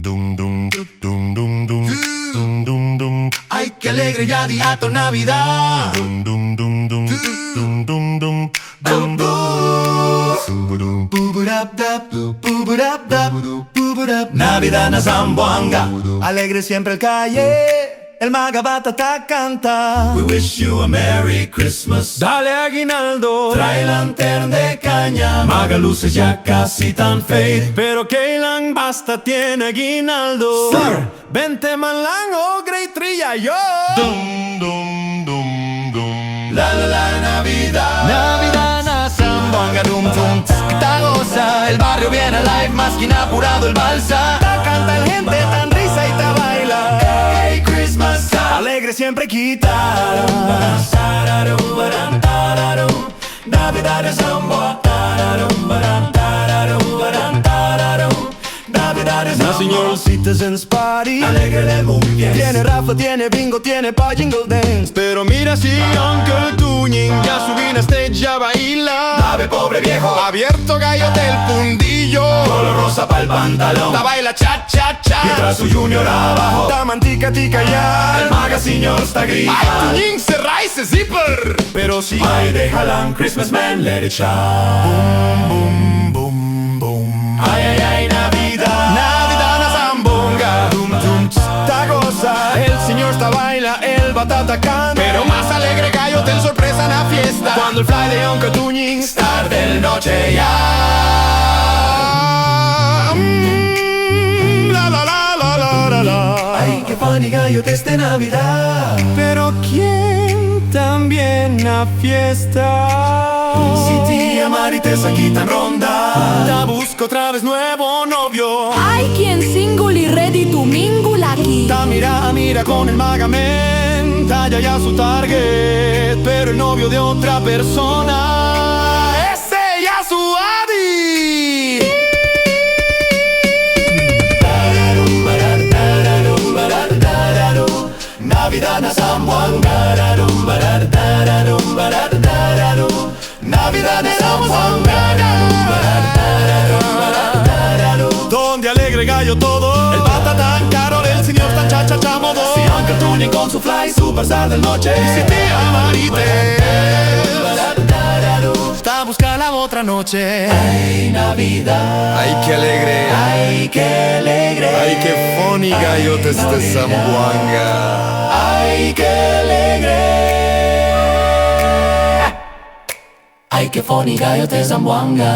Dum dum dum dum dum dum dum dum. Ay, qué alegre ya día tu Navidad. Dum dum dum dum dum dum dum Dum, dum. Bubudap-dap, bubudap-dap, bubudap. Navidad na Zamboanga. Alegre siempre el calle, el Magabatata canta. We wish you a Merry Christmas. Dale aguinaldo, Trae lantern de caña. Magaluces ya casi tan fade. pero Keilan basta tiene aguinaldo. Sir. Vente Manlang o Great Trilla yo. Dum dum dum dum. La Navidad. Navidad na Zamboanga dum dum. Ta goza, el barrio viene alive, más que apurado el balsa. Ta canta el gente tan risa y ta baila. Hey, Christmas time. Alegre siempre quita. Navidad es Zamboa. Navidad es Na Zamboa. señor Citizens Party. Alegre muy bien. Tiene rafa, tiene bingo, tiene pa' jingle dance. Pero mira si Uncle Tuñin ya subí a stage ya baila. Ave pobre viejo. Abierto gallote el fundillo. Color rosa pa'l pantalón. Ta baila cha cha cha. Mientras su junior abajo. Ta mantica tica El ya. maga señor está gris. Ay Tuñin cerra ese zipper. Pero si Ay, déjala, Christmas man, let it shine. boom boom boom. Ay, ay, ay, Navidad. Navidad na Zambonga. Dum, dum, Ta goza, el señor está baila, el batata canta. Pero más alegre gallo ten sorpresa en la fiesta. Cuando el fly de Uncle Tuñin tarde el noche ya. La la la la la la la. Ay, qué funny gallo desde Navidad. Pero ¿quién también a fiesta? Si tía Marites aquí tan ronda. Ta busco otra vez nuevo novio. Hay quien single y ready to mingle aquí. Ta mira con el Magamen. Ta ya su target. Pero el novio de otra persona. Ese ya su Adi. Navidad na Zamboanga. Navidad na Zamboanga. Donde alegre gallo todo. El bata tan caro, el señor tan cha cha modo. Si Uncle Tuñin con su fly superstar del noche. Si tía Marites ta busca la otra noche. Ay, Navidad. Ay, qué alegre. Ay, qué alegre. Ay, qué funny gallotes de Zamboanga. Ay, qué alegre. Ay, qué funny gallo de Zamboanga.